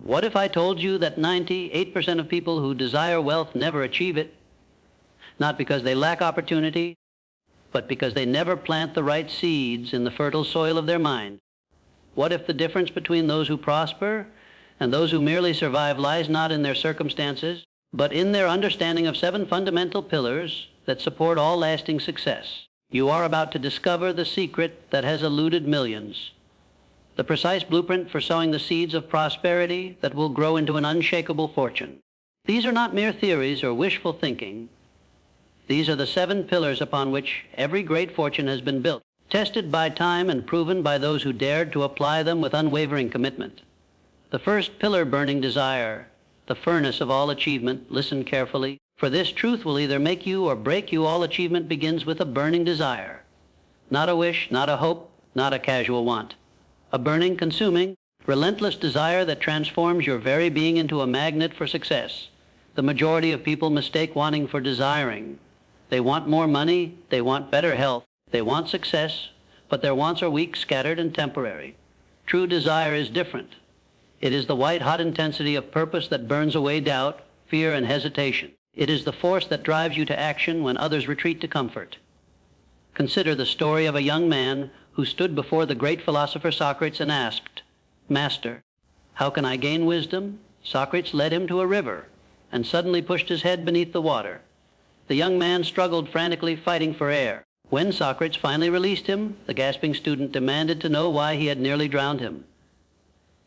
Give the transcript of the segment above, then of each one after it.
What if I told you that 98% of people who desire wealth never achieve it? Not because they lack opportunity, but because they never plant the right seeds in the fertile soil of their mind. What if the difference between those who prosper and those who merely survive lies not in their circumstances, but in their understanding of 7 fundamental pillars that support all lasting success? You are about to discover the secret that has eluded millions, the precise blueprint for sowing the seeds of prosperity that will grow into an unshakable fortune. These are not mere theories or wishful thinking. These are the 7 pillars upon which every great fortune has been built, tested by time and proven by those who dared to apply them with unwavering commitment. The first pillar, burning desire, the furnace of all achievement. Listen carefully, for this truth will either make you or break you. All achievement begins with a burning desire. Not a wish, not a hope, not a casual want. A burning, consuming, relentless desire that transforms your very being into a magnet for success. The majority of people mistake wanting for desiring. They want more money, they want better health, they want success, but their wants are weak, scattered, and temporary. True desire is different. It is the white-hot intensity of purpose that burns away doubt, fear, and hesitation. It is the force that drives you to action when others retreat to comfort. Consider the story of a young man who stood before the great philosopher Socrates and asked, "Master, how can I gain wisdom?" Socrates led him to a river and suddenly pushed his head beneath the water. The young man struggled frantically, fighting for air. When Socrates finally released him, the gasping student demanded to know why he had nearly drowned him.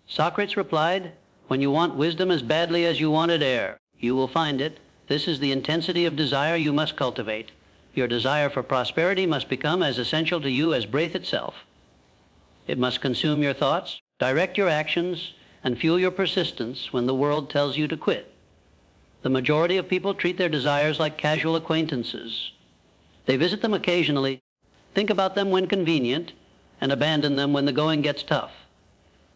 Socrates replied, "When you want wisdom as badly as you wanted air, you will find it. This is the intensity of desire you must cultivate. Your desire for prosperity must become as essential to you as breath itself. It must consume your thoughts, direct your actions, and fuel your persistence when the world tells you to quit." The majority of people treat their desires like casual acquaintances. They visit them occasionally, think about them when convenient, and abandon them when the going gets tough.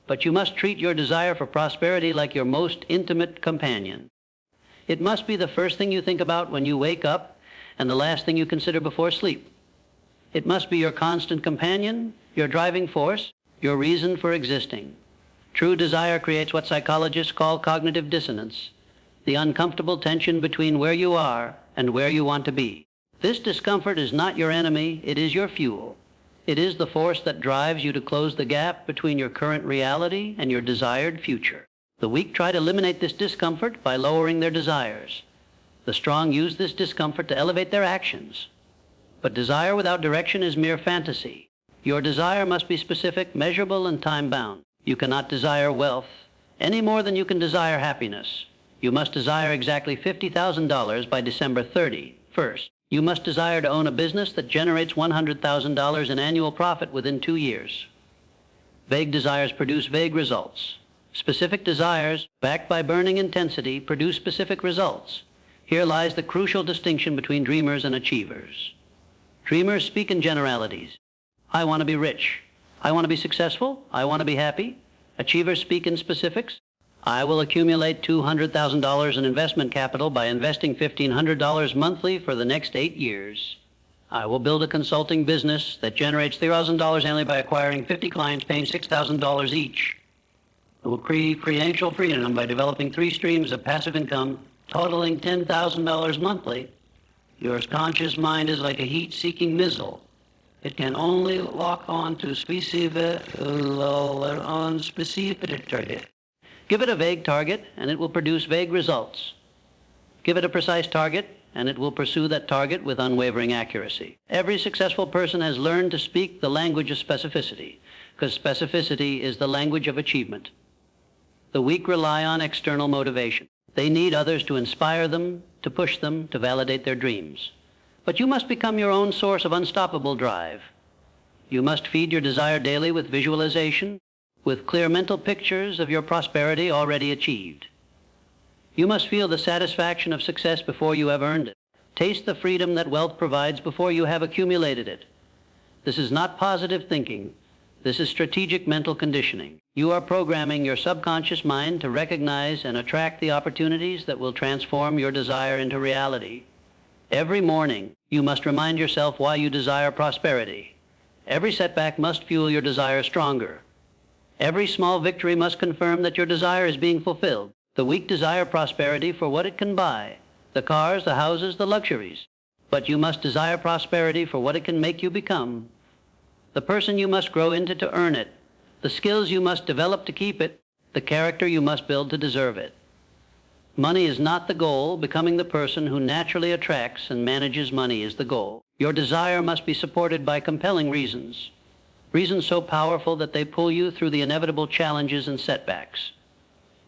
But you must treat your desire for prosperity like your most intimate companion. It must be the first thing you think about when you wake up and the last thing you consider before sleep. It must be your constant companion, your driving force, your reason for existing. True desire creates what psychologists call cognitive dissonance, the uncomfortable tension between where you are and where you want to be. This discomfort is not your enemy, it is your fuel. It is the force that drives you to close the gap between your current reality and your desired future. The weak try to eliminate this discomfort by lowering their desires. The strong use this discomfort to elevate their actions. But desire without direction is mere fantasy. Your desire must be specific, measurable, and time-bound. You cannot desire wealth any more than you can desire happiness. You must desire exactly $50,000 by December 31st. You must desire to own a business that generates $100,000 in annual profit within 2 years. Vague desires produce vague results. Specific desires, backed by burning intensity, produce specific results. Here lies the crucial distinction between dreamers and achievers. Dreamers speak in generalities. I want to be rich. I want to be successful. I want to be happy. Achievers speak in specifics. I will accumulate $200,000 in investment capital by investing $1,500 monthly for the next 8 years. I will build a consulting business that generates $3,000 annually by acquiring 50 clients paying $6,000 each. I will create financial freedom by developing 3 streams of passive income totaling $10,000 monthly. Your conscious mind is like a heat-seeking missile. It can only lock on to specific target. Give it a vague target, and it will produce vague results. Give it a precise target, and it will pursue that target with unwavering accuracy. Every successful person has learned to speak the language of specificity, because specificity is the language of achievement. The weak rely on external motivation. They need others to inspire them, to push them, to validate their dreams. But you must become your own source of unstoppable drive. You must feed your desire daily with visualization, with clear mental pictures of your prosperity already achieved. You must feel the satisfaction of success before you have earned it. Taste the freedom that wealth provides before you have accumulated it. This is not positive thinking. This is strategic mental conditioning. You are programming your subconscious mind to recognize and attract the opportunities that will transform your desire into reality. Every morning, you must remind yourself why you desire prosperity. Every setback must fuel your desire stronger. Every small victory must confirm that your desire is being fulfilled. The weak desire prosperity for what it can buy, the cars, the houses, the luxuries. But you must desire prosperity for what it can make you become. The person you must grow into to earn it, the skills you must develop to keep it, the character you must build to deserve it. Money is not the goal. Becoming the person who naturally attracts and manages money is the goal. Your desire must be supported by compelling reasons, reasons so powerful that they pull you through the inevitable challenges and setbacks.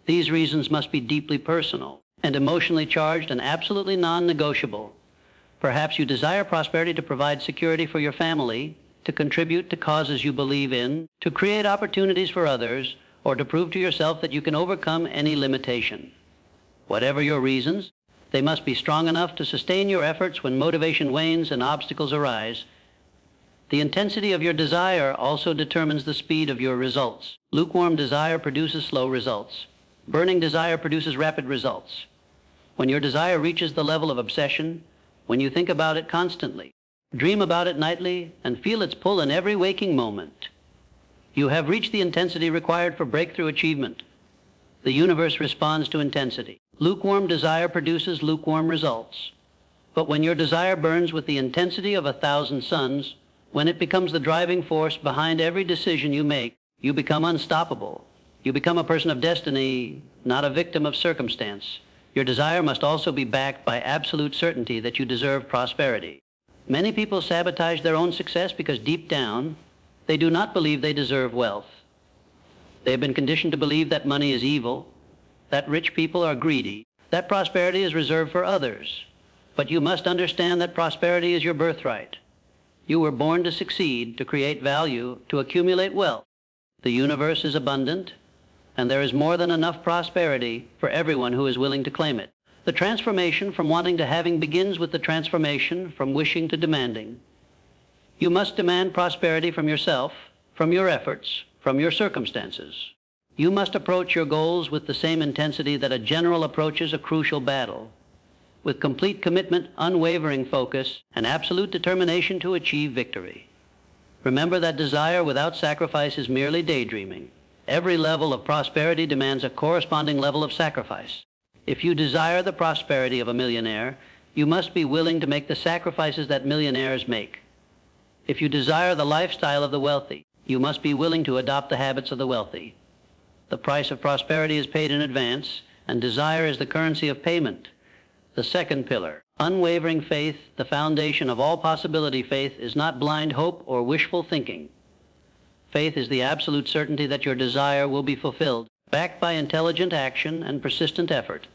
These reasons must be deeply personal and emotionally charged and absolutely non-negotiable. Perhaps you desire prosperity to provide security for your family, to contribute to causes you believe in, to create opportunities for others, or to prove to yourself that you can overcome any limitation. Whatever your reasons, they must be strong enough to sustain your efforts when motivation wanes and obstacles arise. The intensity of your desire also determines the speed of your results. Lukewarm desire produces slow results. Burning desire produces rapid results. When your desire reaches the level of obsession, when you think about it constantly, dream about it nightly, and feel its pull in every waking moment, you have reached the intensity required for breakthrough achievement. The universe responds to intensity. Lukewarm desire produces lukewarm results. But when your desire burns with the intensity of 1,000 suns, when it becomes the driving force behind every decision you make, you become unstoppable. You become a person of destiny, not a victim of circumstance. Your desire must also be backed by absolute certainty that you deserve prosperity. Many people sabotage their own success because deep down, they do not believe they deserve wealth. They have been conditioned to believe that money is evil, that rich people are greedy, that prosperity is reserved for others. But you must understand that prosperity is your birthright. You were born to succeed, to create value, to accumulate wealth. The universe is abundant, and there is more than enough prosperity for everyone who is willing to claim it. The transformation from wanting to having begins with the transformation from wishing to demanding. You must demand prosperity from yourself, from your efforts, from your circumstances. You must approach your goals with the same intensity that a general approaches a crucial battle, with complete commitment, unwavering focus, and absolute determination to achieve victory. Remember that desire without sacrifice is merely daydreaming. Every level of prosperity demands a corresponding level of sacrifice. If you desire the prosperity of a millionaire, you must be willing to make the sacrifices that millionaires make. If you desire the lifestyle of the wealthy, you must be willing to adopt the habits of the wealthy. The price of prosperity is paid in advance, and desire is the currency of payment. The second pillar, unwavering faith, the foundation of all possibility faith, is not blind hope or wishful thinking. Faith is the absolute certainty that your desire will be fulfilled, backed by intelligent action and persistent effort.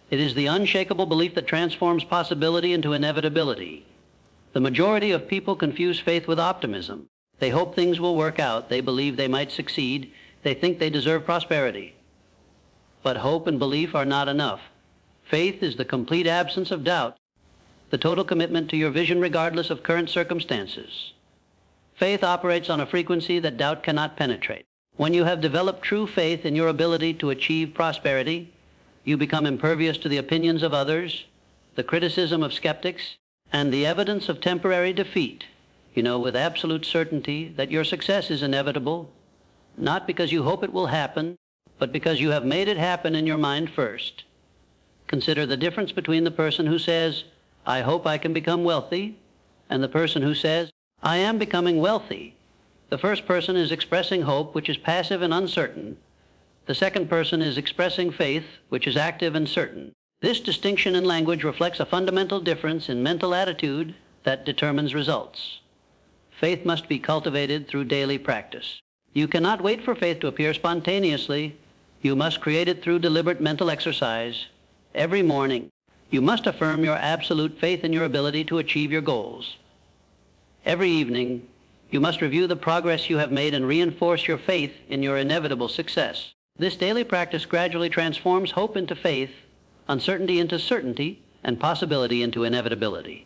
It is the unshakable belief that transforms possibility into inevitability. The majority of people confuse faith with optimism. They hope things will work out. They believe they might succeed. They think they deserve prosperity. But hope and belief are not enough. Faith is the complete absence of doubt, the total commitment to your vision regardless of current circumstances. Faith operates on a frequency that doubt cannot penetrate. When you have developed true faith in your ability to achieve prosperity, you become impervious to the opinions of others, the criticism of skeptics, and the evidence of temporary defeat. You know with absolute certainty that your success is inevitable, not because you hope it will happen, but because you have made it happen in your mind first. Consider the difference between the person who says, "I hope I can become wealthy," and the person who says, "I am becoming wealthy." The first person is expressing hope, which is passive and uncertain. The second person is expressing faith, which is active and certain. This distinction in language reflects a fundamental difference in mental attitude that determines results. Faith must be cultivated through daily practice. You cannot wait for faith to appear spontaneously. You must create it through deliberate mental exercise. Every morning, you must affirm your absolute faith in your ability to achieve your goals. Every evening, you must review the progress you have made and reinforce your faith in your inevitable success. This daily practice gradually transforms hope into faith, uncertainty into certainty, and possibility into inevitability.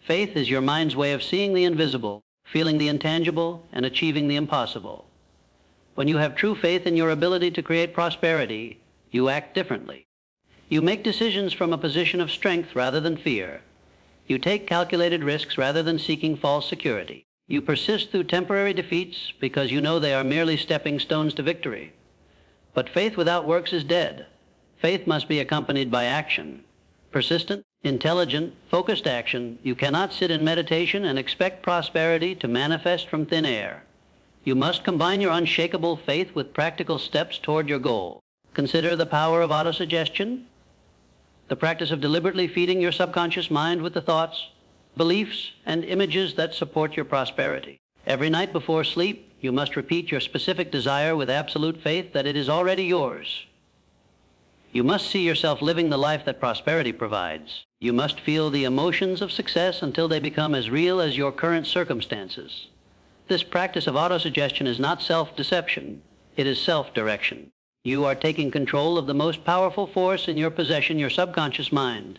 Faith is your mind's way of seeing the invisible, feeling the intangible, and achieving the impossible. When you have true faith in your ability to create prosperity, you act differently. You make decisions from a position of strength rather than fear. You take calculated risks rather than seeking false security. You persist through temporary defeats because you know they are merely stepping stones to victory. But faith without works is dead. Faith must be accompanied by action. Persistent, intelligent, focused action. You cannot sit in meditation and expect prosperity to manifest from thin air. You must combine your unshakable faith with practical steps toward your goal. Consider the power of autosuggestion, the practice of deliberately feeding your subconscious mind with the thoughts, beliefs, and images that support your prosperity. Every night before sleep, you must repeat your specific desire with absolute faith that it is already yours. You must see yourself living the life that prosperity provides. You must feel the emotions of success until they become as real as your current circumstances. This practice of autosuggestion is not self-deception, it is self-direction. You are taking control of the most powerful force in your possession, your subconscious mind.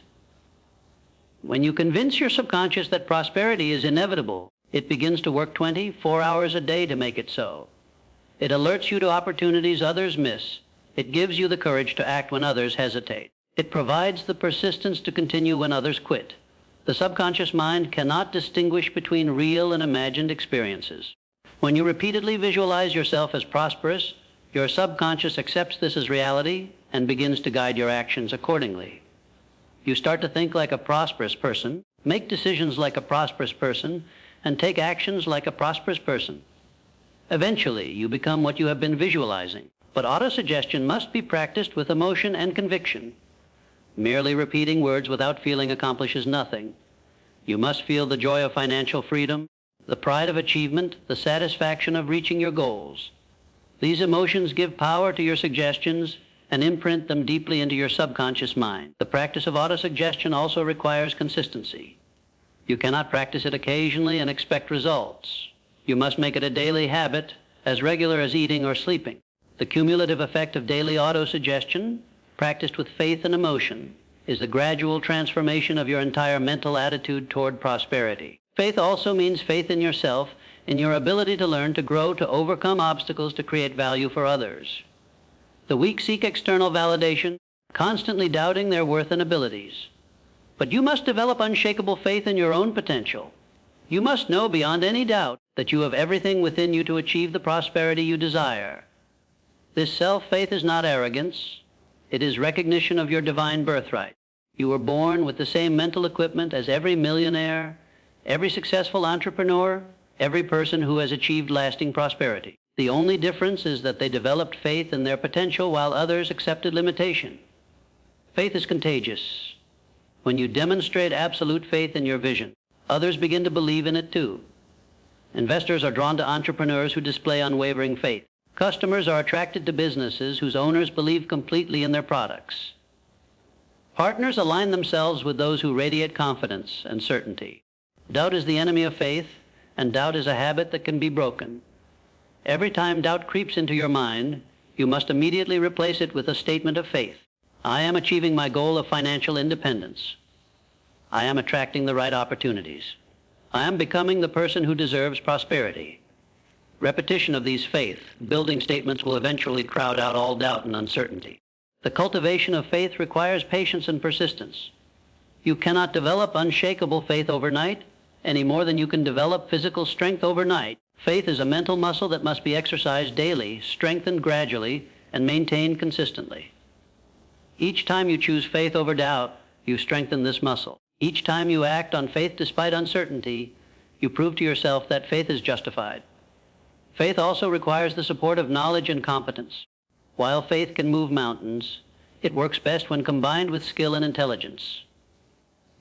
When you convince your subconscious that prosperity is inevitable, it begins to work 24 hours a day to make it so. It alerts you to opportunities others miss. It gives you the courage to act when others hesitate. It provides the persistence to continue when others quit. The subconscious mind cannot distinguish between real and imagined experiences. When you repeatedly visualize yourself as prosperous, your subconscious accepts this as reality and begins to guide your actions accordingly. You start to think like a prosperous person, make decisions like a prosperous person, and take actions like a prosperous person. Eventually, you become what you have been visualizing. But autosuggestion must be practiced with emotion and conviction. Merely repeating words without feeling accomplishes nothing. You must feel the joy of financial freedom, the pride of achievement, the satisfaction of reaching your goals. These emotions give power to your suggestions and imprint them deeply into your subconscious mind. The practice of autosuggestion also requires consistency. You cannot practice it occasionally and expect results. You must make it a daily habit, as regular as eating or sleeping. The cumulative effect of daily autosuggestion, practiced with faith and emotion, is the gradual transformation of your entire mental attitude toward prosperity. Faith also means faith in yourself, in your ability to learn, to grow, to overcome obstacles, to create value for others. The weak seek external validation, constantly doubting their worth and abilities. But you must develop unshakable faith in your own potential. You must know beyond any doubt that you have everything within you to achieve the prosperity you desire. This self-faith is not arrogance. It is recognition of your divine birthright. You were born with the same mental equipment as every millionaire, every successful entrepreneur, every person who has achieved lasting prosperity. The only difference is that they developed faith in their potential while others accepted limitation. Faith is contagious. When you demonstrate absolute faith in your vision, others begin to believe in it too. Investors are drawn to entrepreneurs who display unwavering faith. Customers are attracted to businesses whose owners believe completely in their products. Partners align themselves with those who radiate confidence and certainty. Doubt is the enemy of faith, and doubt is a habit that can be broken. Every time doubt creeps into your mind, you must immediately replace it with a statement of faith. I am achieving my goal of financial independence. I am attracting the right opportunities. I am becoming the person who deserves prosperity. Repetition of these faith-building statements will eventually crowd out all doubt and uncertainty. The cultivation of faith requires patience and persistence. You cannot develop unshakable faith overnight, any more than you can develop physical strength overnight. Faith is a mental muscle that must be exercised daily, strengthened gradually, and maintained consistently. Each time you choose faith over doubt, you strengthen this muscle. Each time you act on faith despite uncertainty, you prove to yourself that faith is justified. Faith also requires the support of knowledge and competence. While faith can move mountains, it works best when combined with skill and intelligence.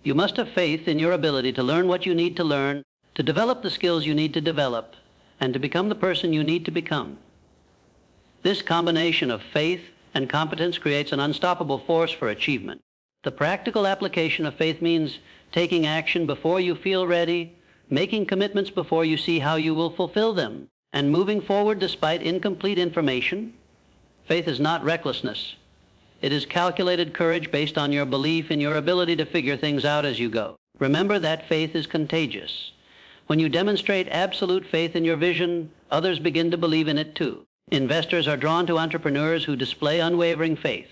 You must have faith in your ability to learn what you need to learn, to develop the skills you need to develop, and to become the person you need to become. This combination of faith and competence creates an unstoppable force for achievement. The practical application of faith means taking action before you feel ready, making commitments before you see how you will fulfill them, and moving forward despite incomplete information. Faith is not recklessness. It is calculated courage based on your belief in your ability to figure things out as you go. Remember that faith is contagious. When you demonstrate absolute faith in your vision, others begin to believe in it too. Investors are drawn to entrepreneurs who display unwavering faith.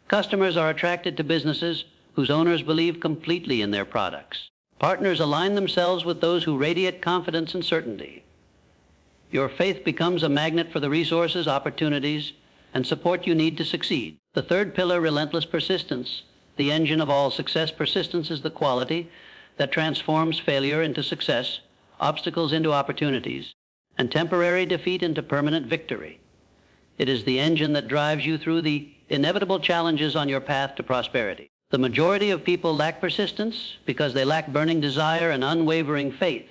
Customers are attracted to businesses whose owners believe completely in their products. Partners align themselves with those who radiate confidence and certainty. Your faith becomes a magnet for the resources, opportunities, and support you need to succeed. The third pillar, relentless persistence, the engine of all success. Persistence is the quality that transforms failure into success, obstacles into opportunities, and temporary defeat into permanent victory. It is the engine that drives you through the inevitable challenges on your path to prosperity. The majority of people lack persistence because they lack burning desire and unwavering faith.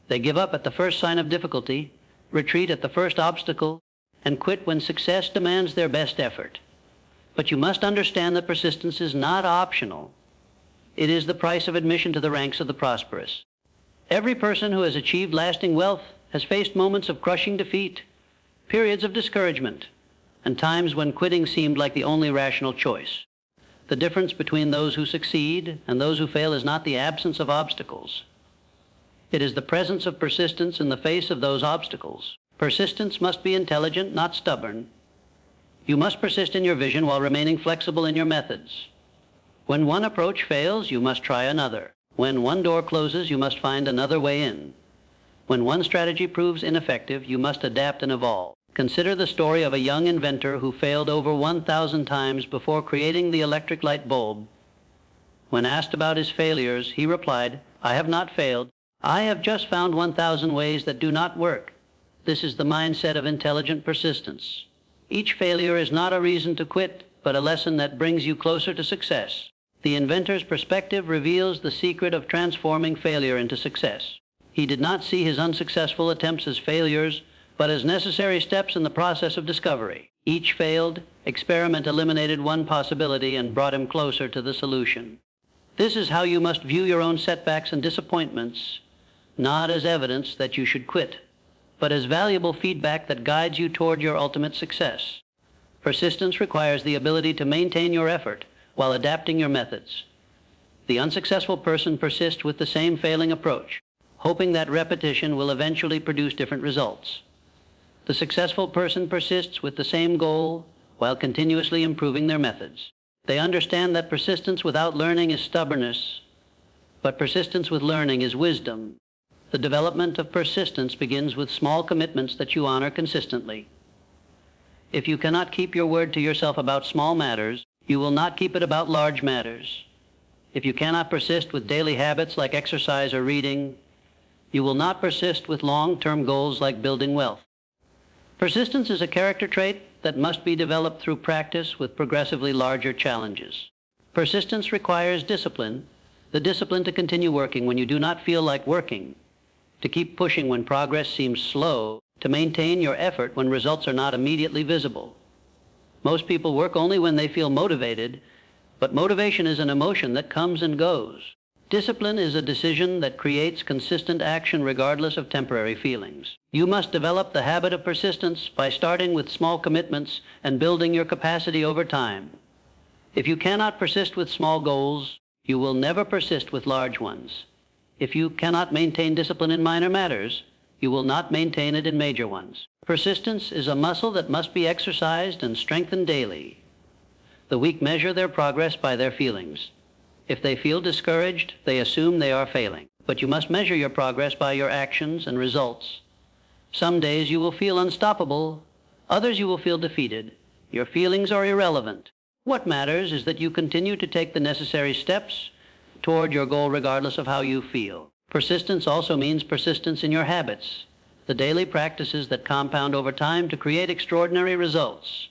They give up at the first sign of difficulty, retreat at the first obstacle, and quit when success demands their best effort. But you must understand that persistence is not optional. It is the price of admission to the ranks of the prosperous. Every person who has achieved lasting wealth has faced moments of crushing defeat, periods of discouragement, and times when quitting seemed like the only rational choice. The difference between those who succeed and those who fail is not the absence of obstacles. It is the presence of persistence in the face of those obstacles. Persistence must be intelligent, not stubborn. You must persist in your vision while remaining flexible in your methods. When one approach fails, you must try another. When one door closes, you must find another way in. When one strategy proves ineffective, you must adapt and evolve. Consider the story of a young inventor who failed over 1,000 times before creating the electric light bulb. When asked about his failures, he replied, "I have not failed. I have just found 1,000 ways that do not work." This is the mindset of intelligent persistence. Each failure is not a reason to quit, but a lesson that brings you closer to success. The inventor's perspective reveals the secret of transforming failure into success. He did not see his unsuccessful attempts as failures, but as necessary steps in the process of discovery. Each failed experiment eliminated one possibility and brought him closer to the solution. This is how you must view your own setbacks and disappointments, not as evidence that you should quit, but as valuable feedback that guides you toward your ultimate success. Persistence requires the ability to maintain your effort while adapting your methods. The unsuccessful person persists with the same failing approach, hoping that repetition will eventually produce different results. The successful person persists with the same goal while continuously improving their methods. They understand that persistence without learning is stubbornness, but persistence with learning is wisdom. The development of persistence begins with small commitments that you honor consistently. If you cannot keep your word to yourself about small matters, you will not keep it about large matters. If you cannot persist with daily habits like exercise or reading, you will not persist with long-term goals like building wealth. Persistence is a character trait that must be developed through practice with progressively larger challenges. Persistence requires discipline, the discipline to continue working when you do not feel like working, to keep pushing when progress seems slow, to maintain your effort when results are not immediately visible. Most people work only when they feel motivated, but motivation is an emotion that comes and goes. Discipline is a decision that creates consistent action regardless of temporary feelings. You must develop the habit of persistence by starting with small commitments and building your capacity over time. If you cannot persist with small goals, you will never persist with large ones. If you cannot maintain discipline in minor matters, you will not maintain it in major ones. Persistence is a muscle that must be exercised and strengthened daily. The weak measure their progress by their feelings. If they feel discouraged, they assume they are failing. But you must measure your progress by your actions and results. Some days you will feel unstoppable, others you will feel defeated. Your feelings are irrelevant. What matters is that you continue to take the necessary steps toward your goal regardless of how you feel. Persistence also means persistence in your habits, the daily practices that compound over time to create extraordinary results.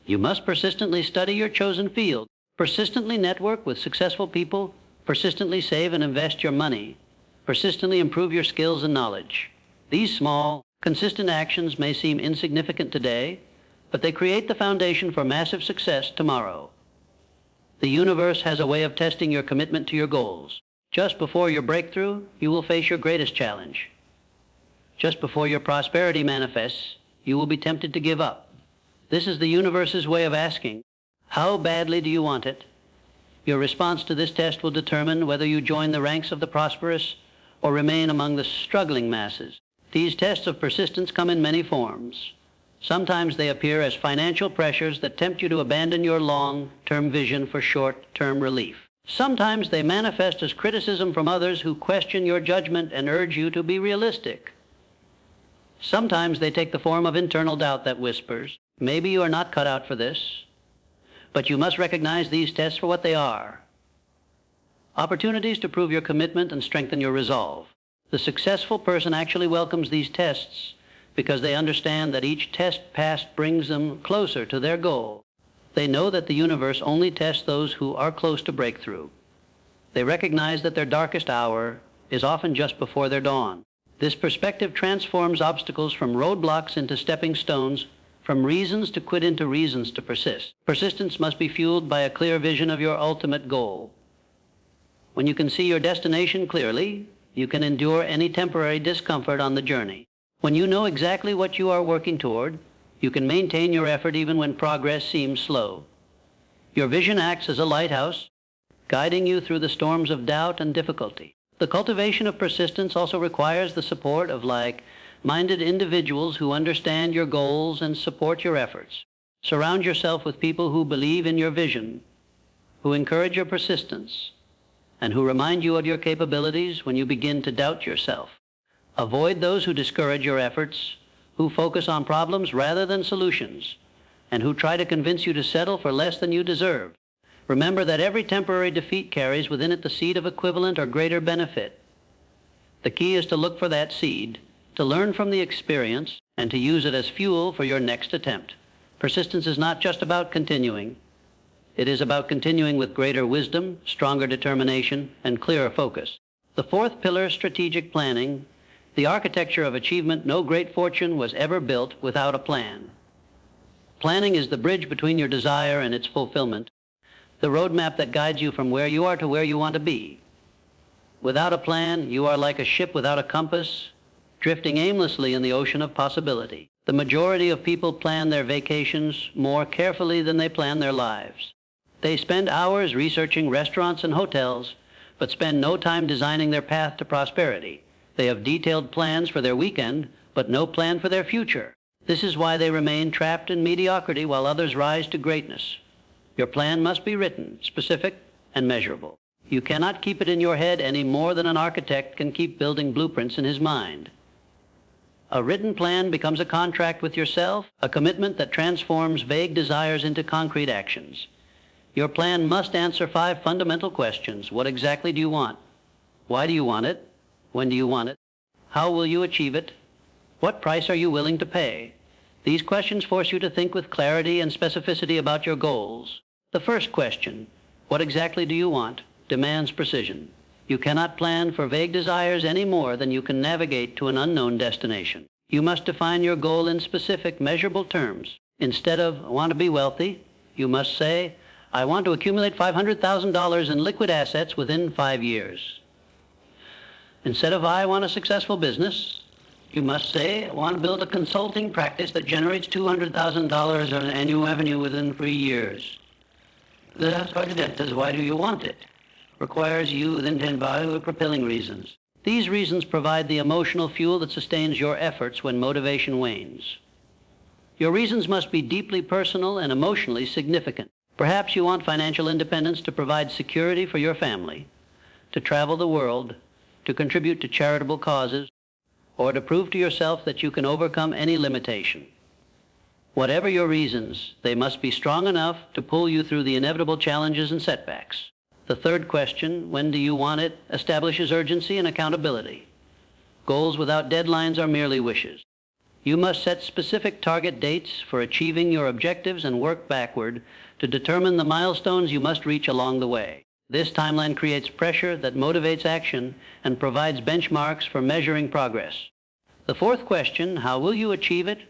You must persistently study your chosen field, persistently network with successful people, persistently save and invest your money, persistently improve your skills and knowledge. These small, consistent actions may seem insignificant today, but they create the foundation for massive success tomorrow. The universe has a way of testing your commitment to your goals. Just before your breakthrough, you will face your greatest challenge. Just before your prosperity manifests, you will be tempted to give up. This is the universe's way of asking, how badly do you want it? Your response to this test will determine whether you join the ranks of the prosperous or remain among the struggling masses. These tests of persistence come in many forms. Sometimes they appear as financial pressures that tempt you to abandon your long-term vision for short-term relief. Sometimes they manifest as criticism from others who question your judgment and urge you to be realistic. Sometimes they take the form of internal doubt that whispers, maybe you are not cut out for this, but you must recognize these tests for what they are. Opportunities to prove your commitment and strengthen your resolve. The successful person actually welcomes these tests because they understand that each test passed brings them closer to their goal. They know that the universe only tests those who are close to breakthrough. They recognize that their darkest hour is often just before their dawn. This perspective transforms obstacles from roadblocks into stepping stones, from reasons to quit into reasons to persist. Persistence must be fueled by a clear vision of your ultimate goal. When you can see your destination clearly, you can endure any temporary discomfort on the journey. When you know exactly what you are working toward, you can maintain your effort even when progress seems slow. Your vision acts as a lighthouse, guiding you through the storms of doubt and difficulty. The cultivation of persistence also requires the support of like-minded individuals who understand your goals and support your efforts. Surround yourself with people who believe in your vision, who encourage your persistence, and who remind you of your capabilities when you begin to doubt yourself. Avoid those who discourage your efforts, who focus on problems rather than solutions, and who try to convince you to settle for less than you deserve. Remember that every temporary defeat carries within it the seed of equivalent or greater benefit. The key is to look for that seed, to learn from the experience, and to use it as fuel for your next attempt. Persistence is not just about continuing. It is about continuing with greater wisdom, stronger determination, and clearer focus. The fourth pillar, strategic planning. The architecture of achievement. No great fortune was ever built without a plan. Planning is the bridge between your desire and its fulfillment, the roadmap that guides you from where you are to where you want to be. Without a plan, you are like a ship without a compass, drifting aimlessly in the ocean of possibility. The majority of people plan their vacations more carefully than they plan their lives. They spend hours researching restaurants and hotels, but spend no time designing their path to prosperity. They have detailed plans for their weekend, but no plan for their future. This is why they remain trapped in mediocrity while others rise to greatness. Your plan must be written, specific, and measurable. You cannot keep it in your head any more than an architect can keep building blueprints in his mind. A written plan becomes a contract with yourself, a commitment that transforms vague desires into concrete actions. Your plan must answer 5 fundamental questions. What exactly do you want? Why do you want it? When do you want it? How will you achieve it? What price are you willing to pay? These questions force you to think with clarity and specificity about your goals. The first question, what exactly do you want, demands precision. You cannot plan for vague desires any more than you can navigate to an unknown destination. You must define your goal in specific, measurable terms. Instead of, I want to be wealthy, you must say, I want to accumulate $500,000 in liquid assets within 5 years. Instead of, I want a successful business, you must say, I want to build a consulting practice that generates $200,000 on an annual revenue within 3 years. That's what it says, why do you want it? Requires you then to involve propelling reasons. These reasons provide the emotional fuel that sustains your efforts when motivation wanes. Your reasons must be deeply personal and emotionally significant. Perhaps you want financial independence to provide security for your family, to travel the world, to contribute to charitable causes, or to prove to yourself that you can overcome any limitation. Whatever your reasons, they must be strong enough to pull you through the inevitable challenges and setbacks. The third question, when do you want it, establishes urgency and accountability. Goals without deadlines are merely wishes. You must set specific target dates for achieving your objectives and work backward to determine the milestones you must reach along the way. This timeline creates pressure that motivates action and provides benchmarks for measuring progress. The fourth question, how will you achieve it,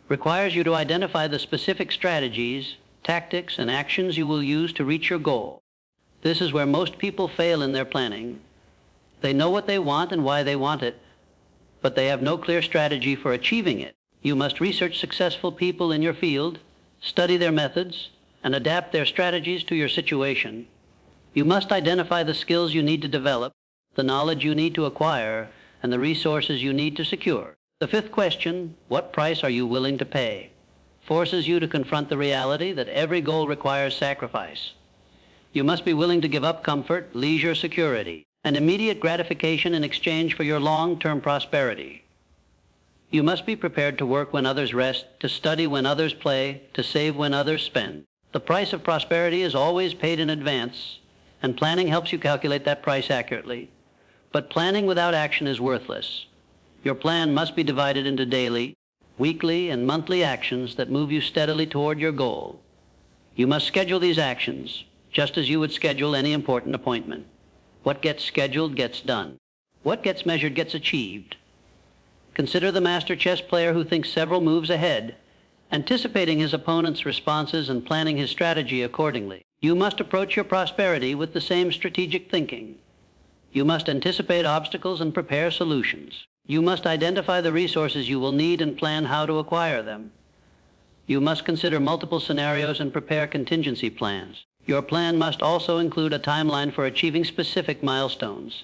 requires you to identify the specific strategies, tactics, and actions you will use to reach your goal. This is where most people fail in their planning. They know what they want and why they want it, but they have no clear strategy for achieving it. You must research successful people in your field, study their methods, and adapt their strategies to your situation. You must identify the skills you need to develop, the knowledge you need to acquire, and the resources you need to secure. The fifth question, what price are you willing to pay, forces you to confront the reality that every goal requires sacrifice. You must be willing to give up comfort, leisure, security, and immediate gratification in exchange for your long-term prosperity. You must be prepared to work when others rest, to study when others play, to save when others spend. The price of prosperity is always paid in advance, and planning helps you calculate that price accurately. But planning without action is worthless. Your plan must be divided into daily, weekly, and monthly actions that move you steadily toward your goal. You must schedule these actions, just as you would schedule any important appointment. What gets scheduled gets done. What gets measured gets achieved. Consider the master chess player who thinks several moves ahead, anticipating his opponent's responses and planning his strategy accordingly. You must approach your prosperity with the same strategic thinking. You must anticipate obstacles and prepare solutions. You must identify the resources you will need and plan how to acquire them. You must consider multiple scenarios and prepare contingency plans. Your plan must also include a timeline for achieving specific milestones.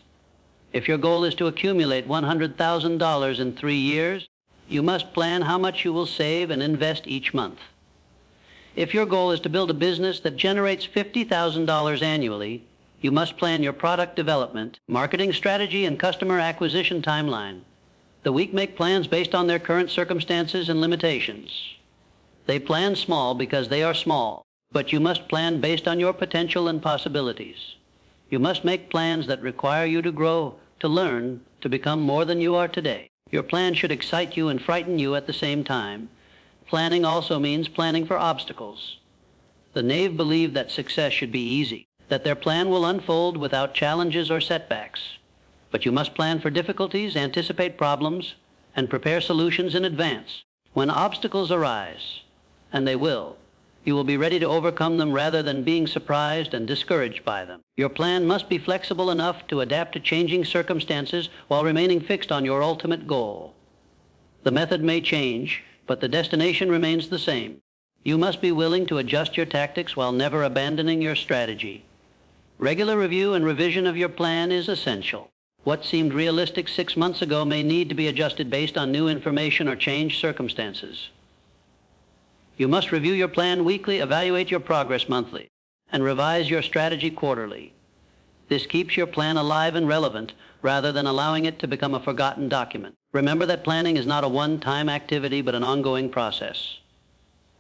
If your goal is to accumulate $100,000 in 3 years, you must plan how much you will save and invest each month. If your goal is to build a business that generates $50,000 annually, you must plan your product development, marketing strategy, and customer acquisition timeline. The weak make plans based on their current circumstances and limitations. They plan small because they are small, but you must plan based on your potential and possibilities. You must make plans that require you to grow, to learn, to become more than you are today. Your plan should excite you and frighten you at the same time. Planning also means planning for obstacles. The knave believe that success should be easy, that their plan will unfold without challenges or setbacks. But you must plan for difficulties, anticipate problems, and prepare solutions in advance. When obstacles arise, and they will be ready to overcome them rather than being surprised and discouraged by them. Your plan must be flexible enough to adapt to changing circumstances while remaining fixed on your ultimate goal. The method may change, but the destination remains the same. You must be willing to adjust your tactics while never abandoning your strategy. Regular review and revision of your plan is essential. What seemed realistic 6 months ago may need to be adjusted based on new information or changed circumstances. You must review your plan weekly, evaluate your progress monthly, and revise your strategy quarterly. This keeps your plan alive and relevant rather than allowing it to become a forgotten document. Remember that planning is not a one-time activity but an ongoing process.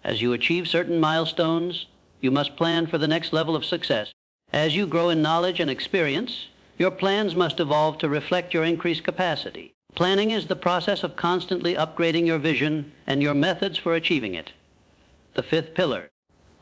As you achieve certain milestones, you must plan for the next level of success. As you grow in knowledge and experience, your plans must evolve to reflect your increased capacity. Planning is the process of constantly upgrading your vision and your methods for achieving it. The fifth pillar,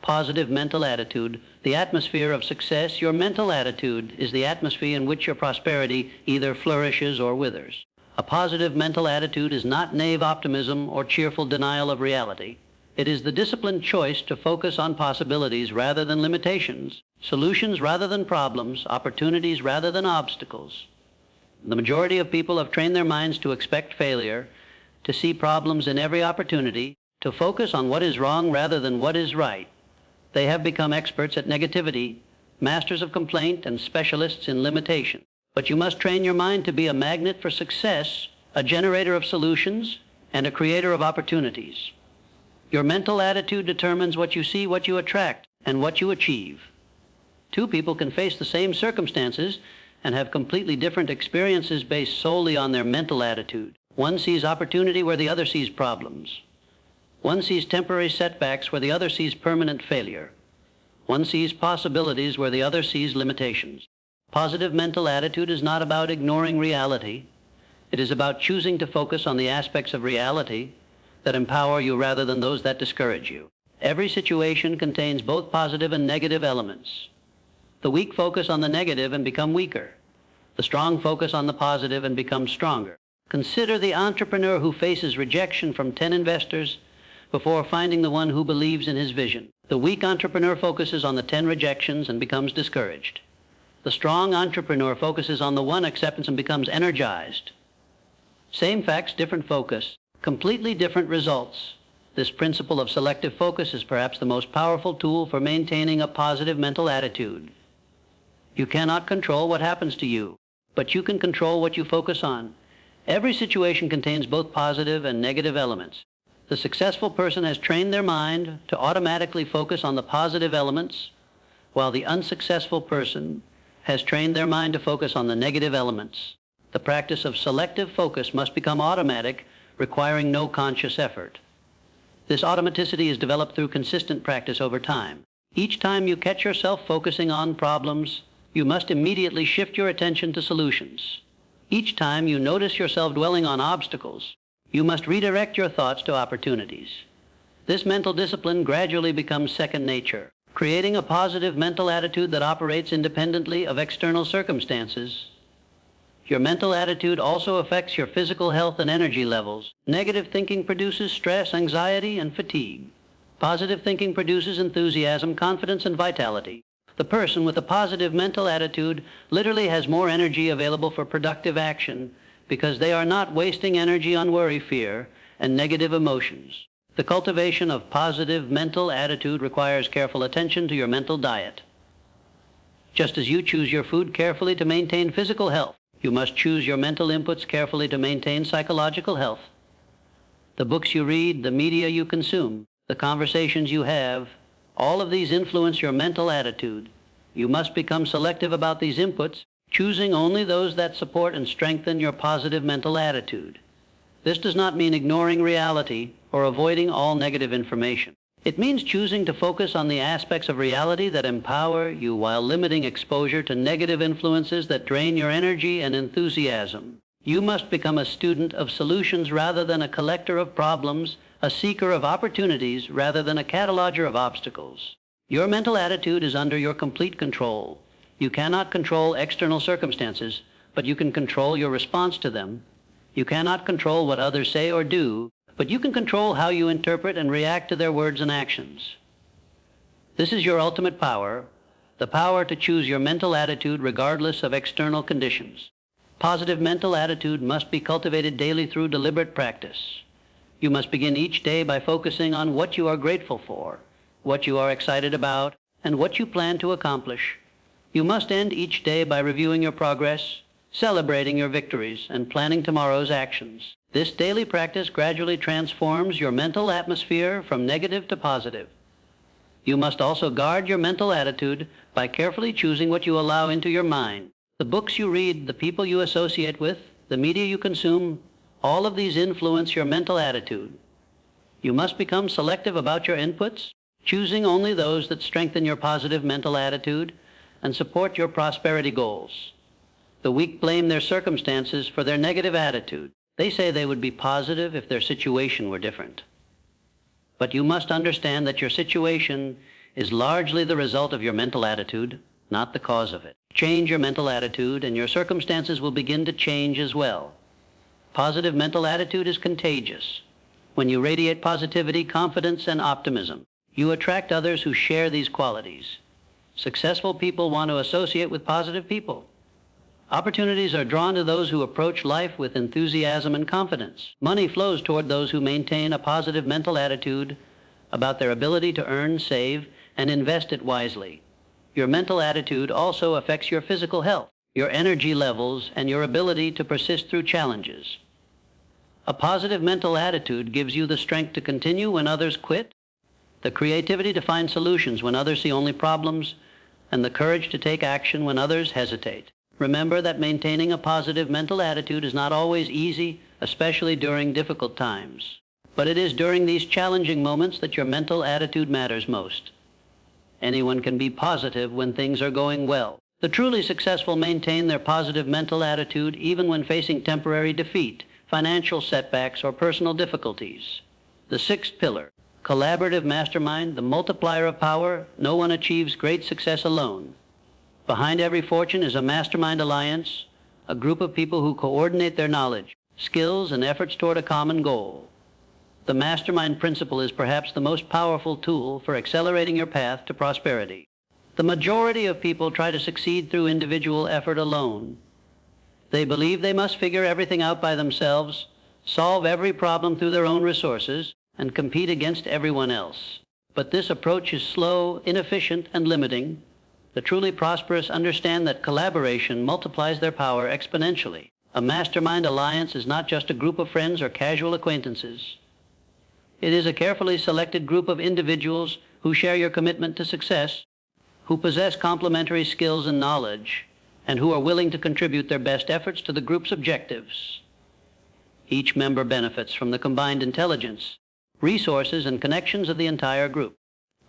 positive mental attitude, the atmosphere of success. Your mental attitude is the atmosphere in which your prosperity either flourishes or withers. A positive mental attitude is not naive optimism or cheerful denial of reality. It is the disciplined choice to focus on possibilities rather than limitations, solutions rather than problems, opportunities rather than obstacles. The majority of people have trained their minds to expect failure, to see problems in every opportunity, to focus on what is wrong rather than what is right. They have become experts at negativity, masters of complaint, and specialists in limitation. But you must train your mind to be a magnet for success, a generator of solutions, and a creator of opportunities. Your mental attitude determines what you see, what you attract, and what you achieve. Two people can face the same circumstances and have completely different experiences based solely on their mental attitude. One sees opportunity where the other sees problems. One sees temporary setbacks where the other sees permanent failure. One sees possibilities where the other sees limitations. Positive mental attitude is not about ignoring reality. It is about choosing to focus on the aspects of reality that empower you rather than those that discourage you. Every situation contains both positive and negative elements. The weak focus on the negative and become weaker. The strong focus on the positive and become stronger. Consider the entrepreneur who faces rejection from 10 investors before finding the one who believes in his vision. The weak entrepreneur focuses on the 10 rejections and becomes discouraged. The strong entrepreneur focuses on the one acceptance and becomes energized. Same facts, different focus, completely different results. This principle of selective focus is perhaps the most powerful tool for maintaining a positive mental attitude. You cannot control what happens to you, but you can control what you focus on. Every situation contains both positive and negative elements. The successful person has trained their mind to automatically focus on the positive elements, while the unsuccessful person has trained their mind to focus on the negative elements. The practice of selective focus must become automatic, requiring no conscious effort. This automaticity is developed through consistent practice over time. Each time you catch yourself focusing on problems, you must immediately shift your attention to solutions. Each time you notice yourself dwelling on obstacles, you must redirect your thoughts to opportunities. This mental discipline gradually becomes second nature, creating a positive mental attitude that operates independently of external circumstances. Your mental attitude also affects your physical health and energy levels. Negative thinking produces stress, anxiety, and fatigue. Positive thinking produces enthusiasm, confidence, and vitality. The person with a positive mental attitude literally has more energy available for productive action because they are not wasting energy on worry, fear, and negative emotions. The cultivation of positive mental attitude requires careful attention to your mental diet. Just as you choose your food carefully to maintain physical health, you must choose your mental inputs carefully to maintain psychological health. The books you read, the media you consume, the conversations you have, all of these influence your mental attitude. You must become selective about these inputs, choosing only those that support and strengthen your positive mental attitude. This does not mean ignoring reality or avoiding all negative information. It means choosing to focus on the aspects of reality that empower you while limiting exposure to negative influences that drain your energy and enthusiasm. You must become a student of solutions rather than a collector of problems, a seeker of opportunities rather than a cataloger of obstacles. Your mental attitude is under your complete control. You cannot control external circumstances, but you can control your response to them. You cannot control what others say or do, but you can control how you interpret and react to their words and actions. This is your ultimate power, the power to choose your mental attitude regardless of external conditions. Positive mental attitude must be cultivated daily through deliberate practice. You must begin each day by focusing on what you are grateful for, what you are excited about, and what you plan to accomplish. You must end each day by reviewing your progress, celebrating your victories, and planning tomorrow's actions. This daily practice gradually transforms your mental atmosphere from negative to positive. You must also guard your mental attitude by carefully choosing what you allow into your mind. The books you read, the people you associate with, the media you consume, all of these influence your mental attitude. You must become selective about your inputs, choosing only those that strengthen your positive mental attitude and support your prosperity goals. The weak blame their circumstances for their negative attitude. They say they would be positive if their situation were different. But you must understand that your situation is largely the result of your mental attitude, not the cause of it. Change your mental attitude and your circumstances will begin to change as well. Positive mental attitude is contagious. When you radiate positivity, confidence, and optimism, you attract others who share these qualities. Successful people want to associate with positive people. Opportunities are drawn to those who approach life with enthusiasm and confidence. Money flows toward those who maintain a positive mental attitude about their ability to earn, save, and invest it wisely. Your mental attitude also affects your physical health, your energy levels, and your ability to persist through challenges. A positive mental attitude gives you the strength to continue when others quit, the creativity to find solutions when others see only problems, and the courage to take action when others hesitate. Remember that maintaining a positive mental attitude is not always easy, especially during difficult times. But it is during these challenging moments that your mental attitude matters most. Anyone can be positive when things are going well. The truly successful maintain their positive mental attitude even when facing temporary defeat, financial setbacks, or personal difficulties. The sixth pillar, collaborative mastermind, the multiplier of power. No one achieves great success alone. Behind every fortune is a mastermind alliance, a group of people who coordinate their knowledge, skills, and efforts toward a common goal. The mastermind principle is perhaps the most powerful tool for accelerating your path to prosperity. The majority of people try to succeed through individual effort alone. They believe they must figure everything out by themselves, solve every problem through their own resources, and compete against everyone else. But this approach is slow, inefficient, and limiting. The truly prosperous understand that collaboration multiplies their power exponentially. A mastermind alliance is not just a group of friends or casual acquaintances. It is a carefully selected group of individuals who share your commitment to success. who possess complementary skills and knowledge, and who are willing to contribute their best efforts to the group's objectives. Each member benefits from the combined intelligence, resources, and connections of the entire group.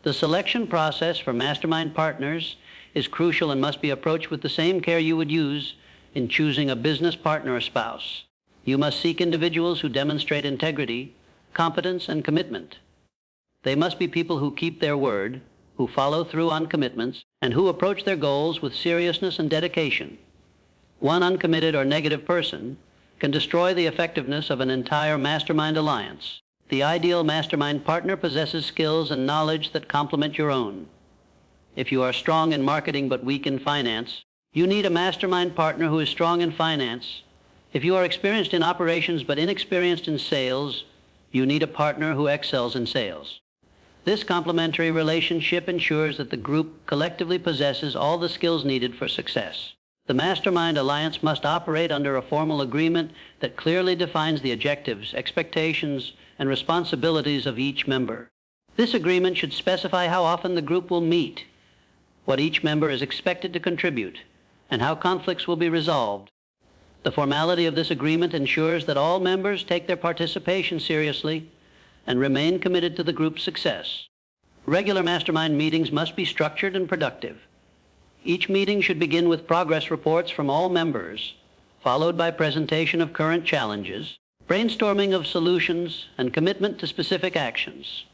The selection process for mastermind partners is crucial and must be approached with the same care you would use in choosing a business partner or spouse. You must seek individuals who demonstrate integrity, competence, and commitment. They must be people who keep their word, who follow through on commitments, and who approach their goals with seriousness and dedication. One uncommitted or negative person can destroy the effectiveness of an entire mastermind alliance. The ideal mastermind partner possesses skills and knowledge that complement your own. If you are strong in marketing but weak in finance, you need a mastermind partner who is strong in finance. If you are experienced in operations but inexperienced in sales, you need a partner who excels in sales. This complementary relationship ensures that the group collectively possesses all the skills needed for success. The mastermind alliance must operate under a formal agreement that clearly defines the objectives, expectations, and responsibilities of each member. This agreement should specify how often the group will meet, what each member is expected to contribute, and how conflicts will be resolved. The formality of this agreement ensures that all members take their participation seriously and remain committed to the group's success. Regular mastermind meetings must be structured and productive. Each meeting should begin with progress reports from all members, followed by presentation of current challenges, brainstorming of solutions, and commitment to specific actions.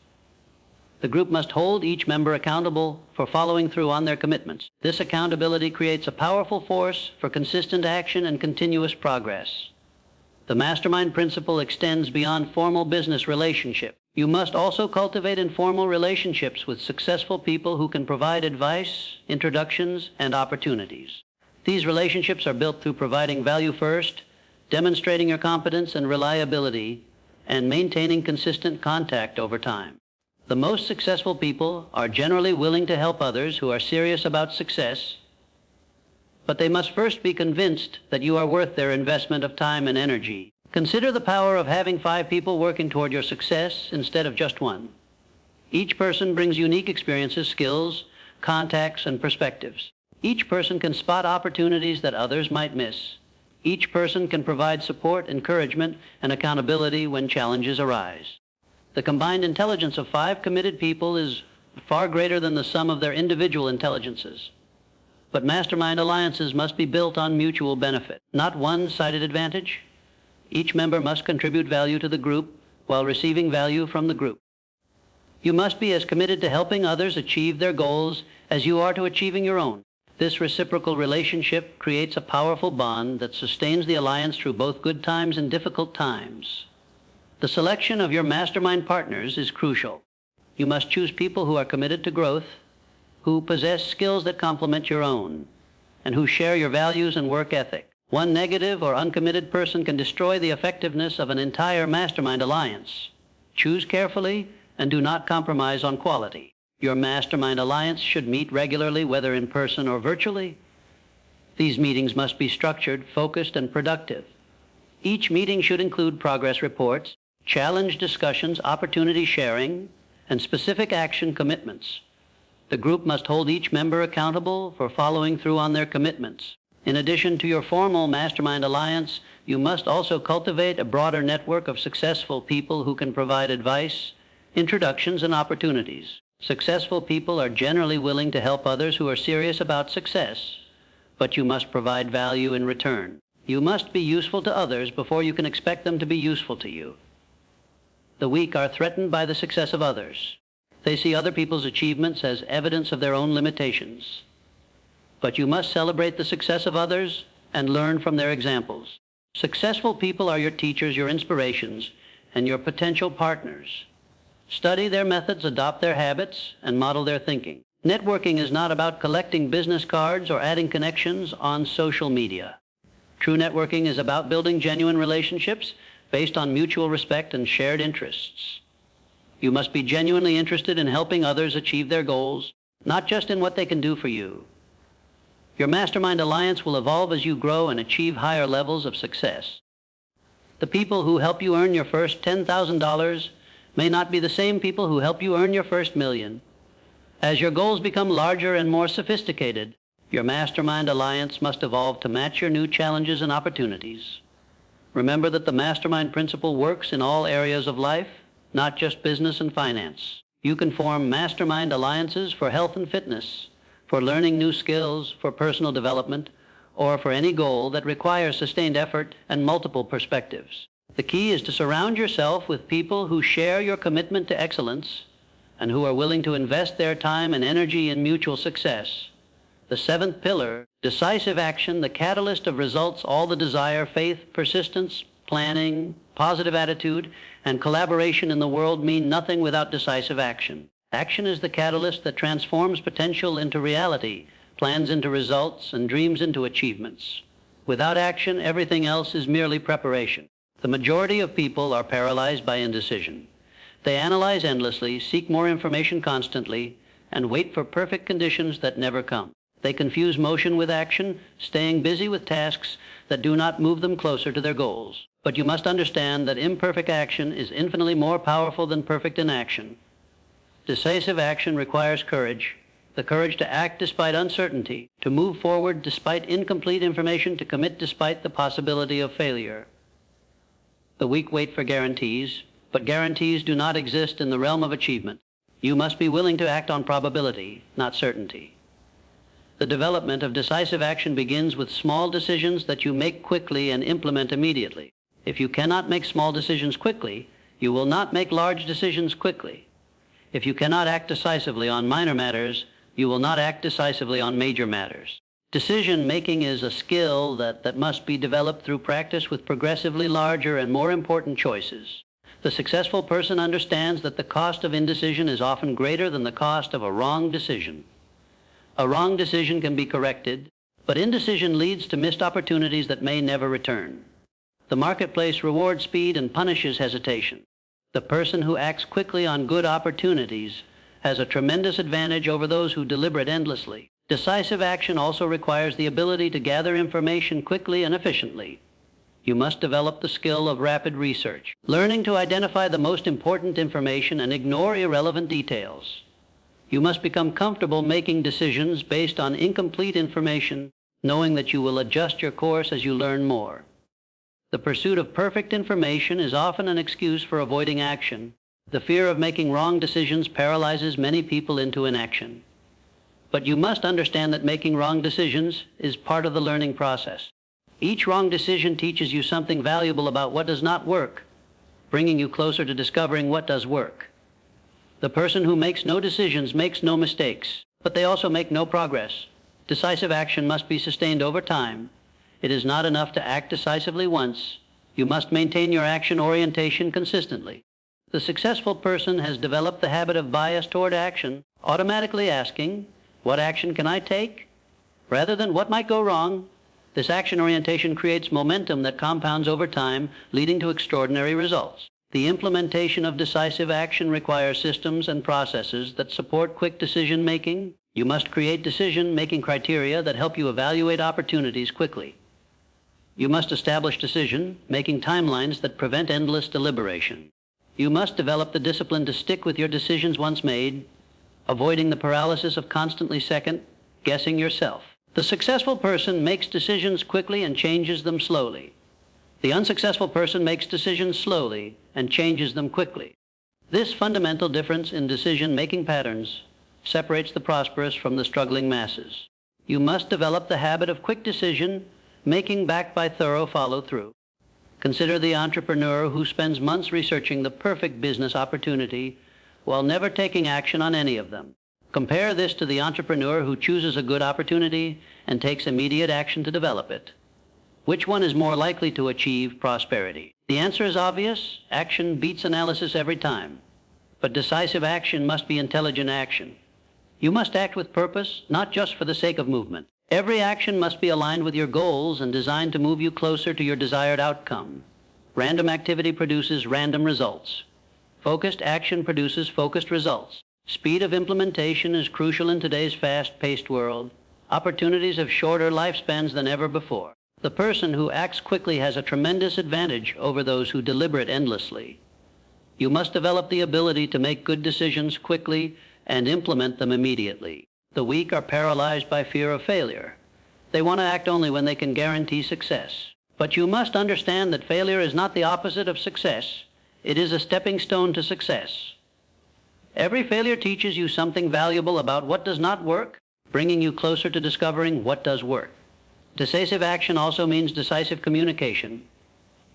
The group must hold each member accountable for following through on their commitments. This accountability creates a powerful force for consistent action and continuous progress. The mastermind principle extends beyond formal business relationship. You must also cultivate informal relationships with successful people who can provide advice, introductions, and opportunities. These relationships are built through providing value first, demonstrating your competence and reliability, and maintaining consistent contact over time. The most successful people are generally willing to help others who are serious about success, but they must first be convinced that you are worth their investment of time and energy. Consider the power of having 5 people working toward your success instead of just one. Each person brings unique experiences, skills, contacts, and perspectives. Each person can spot opportunities that others might miss. Each person can provide support, encouragement, and accountability when challenges arise. The combined intelligence of 5 committed people is far greater than the sum of their individual intelligences. But mastermind alliances must be built on mutual benefit, not one-sided advantage. Each member must contribute value to the group while receiving value from the group. You must be as committed to helping others achieve their goals as you are to achieving your own. This reciprocal relationship creates a powerful bond that sustains the alliance through both good times and difficult times. The selection of your mastermind partners is crucial. You must choose people who are committed to growth, who possess skills that complement your own, and who share your values and work ethic. One negative or uncommitted person can destroy the effectiveness of an entire mastermind alliance. Choose carefully and do not compromise on quality. Your mastermind alliance should meet regularly, whether in person or virtually. These meetings must be structured, focused, and productive. Each meeting should include progress reports, challenge discussions, opportunity sharing, and specific action commitments. The group must hold each member accountable for following through on their commitments. In addition to your formal mastermind alliance, you must also cultivate a broader network of successful people who can provide advice, introductions, and opportunities. Successful people are generally willing to help others who are serious about success, but you must provide value in return. You must be useful to others before you can expect them to be useful to you. The weak are threatened by the success of others. They see other people's achievements as evidence of their own limitations. But you must celebrate the success of others and learn from their examples. Successful people are your teachers, your inspirations, and your potential partners. Study their methods, adopt their habits, and model their thinking. Networking is not about collecting business cards or adding connections on social media. True networking is about building genuine relationships based on mutual respect and shared interests. You must be genuinely interested in helping others achieve their goals, not just in what they can do for you. Your mastermind alliance will evolve as you grow and achieve higher levels of success. The people who help you earn your first $10,000 may not be the same people who help you earn your first $1 million. As your goals become larger and more sophisticated, your mastermind alliance must evolve to match your new challenges and opportunities. Remember that the mastermind principle works in all areas of life, not just business and finance. You can form mastermind alliances for health and fitness, for learning new skills, for personal development, or for any goal that requires sustained effort and multiple perspectives. The key is to surround yourself with people who share your commitment to excellence and who are willing to invest their time and energy in mutual success. The seventh pillar, decisive action, the catalyst of results all the desire, faith, persistence, planning, positive attitude, and collaboration in the world mean nothing without decisive action. Action is the catalyst that transforms potential into reality, plans into results, and dreams into achievements. Without action, everything else is merely preparation. The majority of people are paralyzed by indecision. They analyze endlessly, seek more information constantly, and wait for perfect conditions that never come. They confuse motion with action, staying busy with tasks that do not move them closer to their goals. But you must understand that imperfect action is infinitely more powerful than perfect inaction. Decisive action requires courage, the courage to act despite uncertainty, to move forward despite incomplete information, to commit despite the possibility of failure. The weak wait for guarantees, but guarantees do not exist in the realm of achievement. You must be willing to act on probability, not certainty. The development of decisive action begins with small decisions that you make quickly and implement immediately. If you cannot make small decisions quickly, you will not make large decisions quickly. If you cannot act decisively on minor matters, you will not act decisively on major matters. Decision-making is a skill that must be developed through practice with progressively larger and more important choices. The successful person understands that the cost of indecision is often greater than the cost of a wrong decision. A wrong decision can be corrected, but indecision leads to missed opportunities that may never return. The marketplace rewards speed and punishes hesitation. The person who acts quickly on good opportunities has a tremendous advantage over those who deliberate endlessly. Decisive action also requires the ability to gather information quickly and efficiently. You must develop the skill of rapid research, learning to identify the most important information and ignore irrelevant details. You must become comfortable making decisions based on incomplete information, knowing that you will adjust your course as you learn more. The pursuit of perfect information is often an excuse for avoiding action. The fear of making wrong decisions paralyzes many people into inaction. But you must understand that making wrong decisions is part of the learning process. Each wrong decision teaches you something valuable about what does not work, bringing you closer to discovering what does work. The person who makes no decisions makes no mistakes, but they also make no progress. Decisive action must be sustained over time. It is not enough to act decisively once. You must maintain your action orientation consistently. The successful person has developed the habit of bias toward action, automatically asking, "What action can I take?" rather than "What might go wrong?" This action orientation creates momentum that compounds over time, leading to extraordinary results. The implementation of decisive action requires systems and processes that support quick decision-making. You must create decision-making criteria that help you evaluate opportunities quickly. You must establish decision-making timelines that prevent endless deliberation. You must develop the discipline to stick with your decisions once made, avoiding the paralysis of constantly second-guessing yourself. The successful person makes decisions quickly and changes them slowly. The unsuccessful person makes decisions slowly and changes them quickly. This fundamental difference in decision-making patterns separates the prosperous from the struggling masses. You must develop the habit of quick decision-making backed by thorough follow-through. Consider the entrepreneur who spends months researching the perfect business opportunity while never taking action on any of them. Compare this to the entrepreneur who chooses a good opportunity and takes immediate action to develop it. Which one is more likely to achieve prosperity? The answer is obvious. Action beats analysis every time. But decisive action must be intelligent action. You must act with purpose, not just for the sake of movement. Every action must be aligned with your goals and designed to move you closer to your desired outcome. Random activity produces random results. Focused action produces focused results. Speed of implementation is crucial in today's fast-paced world. Opportunities have shorter lifespans than ever before. The person who acts quickly has a tremendous advantage over those who deliberate endlessly. You must develop the ability to make good decisions quickly and implement them immediately. The weak are paralyzed by fear of failure. They want to act only when they can guarantee success. But you must understand that failure is not the opposite of success. It is a stepping stone to success. Every failure teaches you something valuable about what does not work, bringing you closer to discovering what does work. Decisive action also means decisive communication.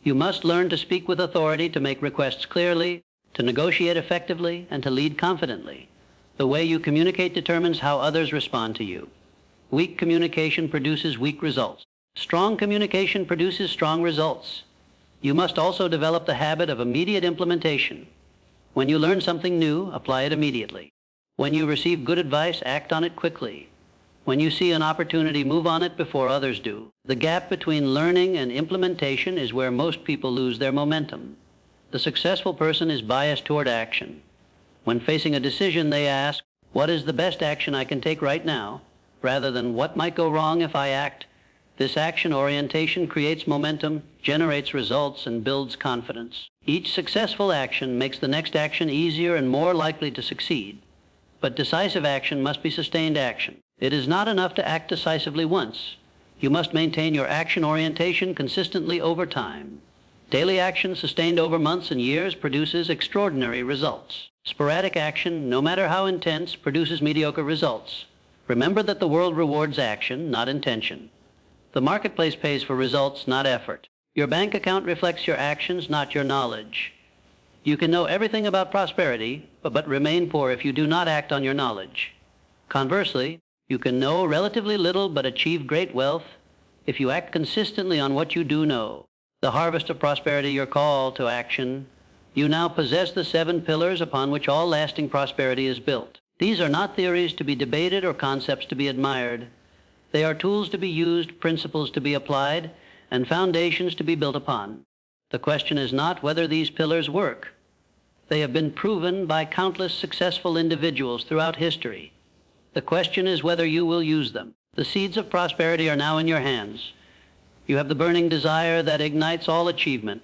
You must learn to speak with authority, to make requests clearly, to negotiate effectively, and to lead confidently. The way you communicate determines how others respond to you. Weak communication produces weak results. Strong communication produces strong results. You must also develop the habit of immediate implementation. When you learn something new, apply it immediately. When you receive good advice, act on it quickly. When you see an opportunity, move on it before others do. The gap between learning and implementation is where most people lose their momentum. The successful person is biased toward action. When facing a decision, they ask, what is the best action I can take right now, rather than what might go wrong if I act. This action orientation creates momentum, generates results, and builds confidence. Each successful action makes the next action easier and more likely to succeed. But decisive action must be sustained action. It is not enough to act decisively once. You must maintain your action orientation consistently over time. Daily action sustained over months and years produces extraordinary results. Sporadic action, no matter how intense, produces mediocre results. Remember that the world rewards action, not intention. The marketplace pays for results, not effort. Your bank account reflects your actions, not your knowledge. You can know everything about prosperity, but remain poor if you do not act on your knowledge. Conversely, you can know relatively little but achieve great wealth if you act consistently on what you do know. The harvest of prosperity, your call to action. You now possess the 7 pillars upon which all lasting prosperity is built. These are not theories to be debated or concepts to be admired. They are tools to be used, principles to be applied, and foundations to be built upon. The question is not whether these pillars work. They have been proven by countless successful individuals throughout history. The question is whether you will use them. The seeds of prosperity are now in your hands. You have the burning desire that ignites all achievement.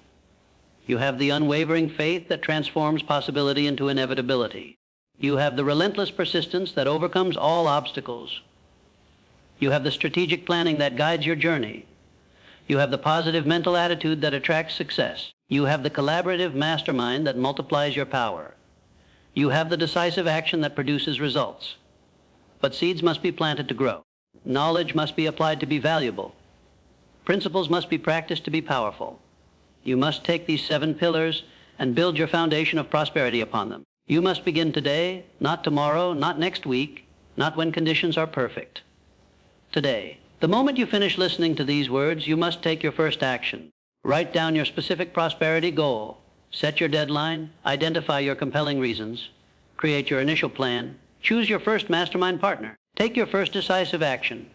You have the unwavering faith that transforms possibility into inevitability. You have the relentless persistence that overcomes all obstacles. You have the strategic planning that guides your journey. You have the positive mental attitude that attracts success. You have the collaborative mastermind that multiplies your power. You have the decisive action that produces results. But seeds must be planted to grow. Knowledge must be applied to be valuable. Principles must be practiced to be powerful. You must take these 7 pillars and build your foundation of prosperity upon them. You must begin today, not tomorrow, not next week, not when conditions are perfect. Today. The moment you finish listening to these words, you must take your first action. Write down your specific prosperity goal. Set your deadline. Identify your compelling reasons. Create your initial plan. Choose your first mastermind partner. Take your first decisive action.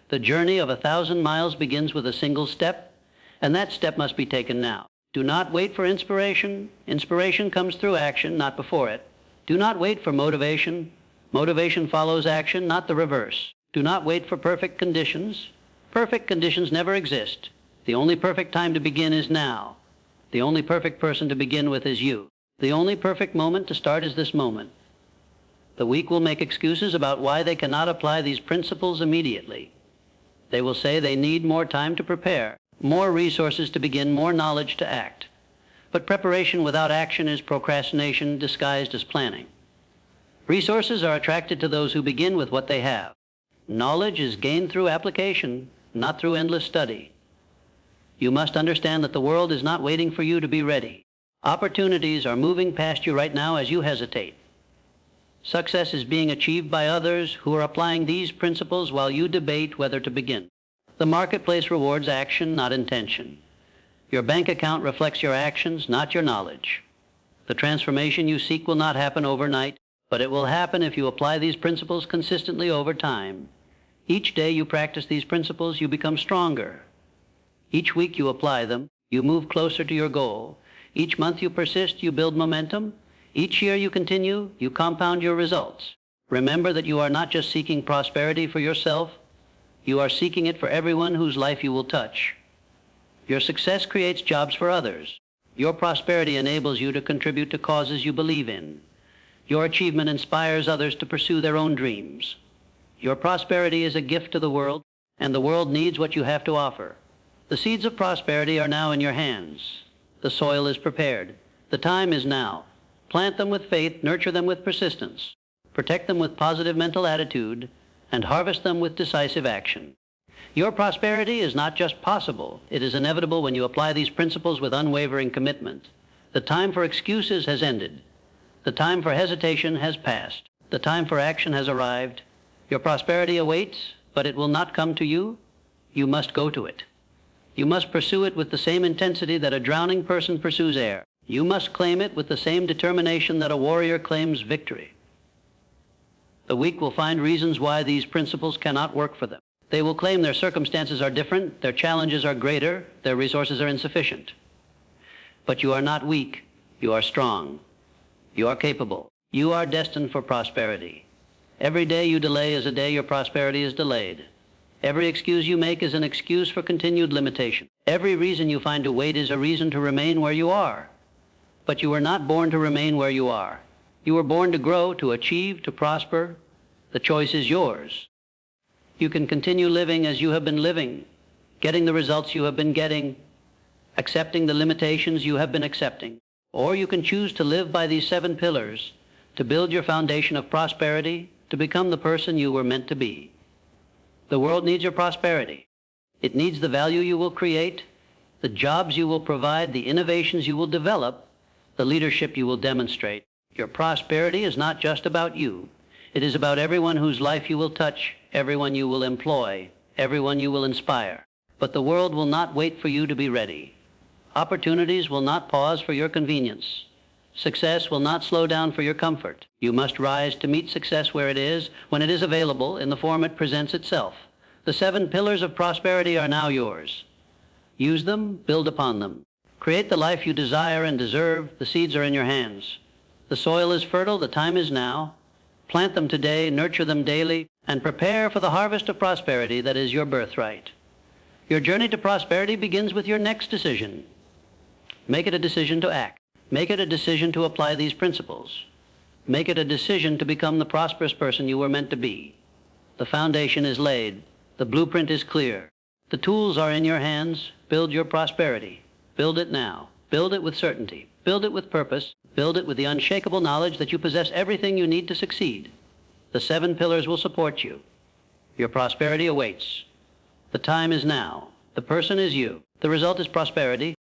The journey of 1,000 miles begins with a single step, and that step must be taken now. Do not wait for inspiration. Inspiration comes through action, not before it. Do not wait for motivation. Motivation follows action, not the reverse. Do not wait for perfect conditions. Perfect conditions never exist. The only perfect time to begin is now. The only perfect person to begin with is you. The only perfect moment to start is this moment. The weak will make excuses about why they cannot apply these principles immediately. They will say they need more time to prepare, more resources to begin, more knowledge to act. But preparation without action is procrastination disguised as planning. Resources are attracted to those who begin with what they have. Knowledge is gained through application, not through endless study. You must understand that the world is not waiting for you to be ready. Opportunities are moving past you right now as you hesitate. Success is being achieved by others who are applying these principles while you debate whether to begin. The marketplace rewards action, not intention. Your bank account reflects your actions, not your knowledge. The transformation you seek will not happen overnight, but it will happen if you apply these principles consistently over time. Each day you practice these principles, you become stronger. Each week you apply them, you move closer to your goal. Each month you persist, you build momentum. Each year you continue, you compound your results. Remember that you are not just seeking prosperity for yourself, you are seeking it for everyone whose life you will touch. Your success creates jobs for others. Your prosperity enables you to contribute to causes you believe in. Your achievement inspires others to pursue their own dreams. Your prosperity is a gift to the world, and the world needs what you have to offer. The seeds of prosperity are now in your hands. The soil is prepared. The time is now. Plant them with faith, nurture them with persistence, protect them with positive mental attitude, and harvest them with decisive action. Your prosperity is not just possible, it is inevitable when you apply these principles with unwavering commitment. The time for excuses has ended. The time for hesitation has passed. The time for action has arrived. Your prosperity awaits, but it will not come to you. You must go to it. You must pursue it with the same intensity that a drowning person pursues air. You must claim it with the same determination that a warrior claims victory. The weak will find reasons why these principles cannot work for them. They will claim their circumstances are different, their challenges are greater, their resources are insufficient. But you are not weak. You are strong. You are capable. You are destined for prosperity. Every day you delay is a day your prosperity is delayed. Every excuse you make is an excuse for continued limitation. Every reason you find to wait is a reason to remain where you are. But you were not born to remain where you are. You were born to grow, to achieve, to prosper. The choice is yours. You can continue living as you have been living, getting the results you have been getting, accepting the limitations you have been accepting. Or you can choose to live by these 7 pillars, to build your foundation of prosperity, to become the person you were meant to be. The world needs your prosperity. It needs the value you will create, the jobs you will provide, the innovations you will develop, the leadership you will demonstrate. Your prosperity is not just about you. It is about everyone whose life you will touch, everyone you will employ, everyone you will inspire. But the world will not wait for you to be ready. Opportunities will not pause for your convenience. Success will not slow down for your comfort. You must rise to meet success where it is, when it is available, in the form it presents itself. The 7 pillars of prosperity are now yours. Use them, build upon them. Create the life you desire and deserve. The seeds are in your hands. The soil is fertile, the time is now. Plant them today, nurture them daily, and prepare for the harvest of prosperity that is your birthright. Your journey to prosperity begins with your next decision. Make it a decision to act. Make it a decision to apply these principles. Make it a decision to become the prosperous person you were meant to be. The foundation is laid. The blueprint is clear. The tools are in your hands. Build your prosperity. Build it now. Build it with certainty. Build it with purpose. Build it with the unshakable knowledge that you possess everything you need to succeed. The 7 pillars will support you. Your prosperity awaits. The time is now. The person is you. The result is prosperity.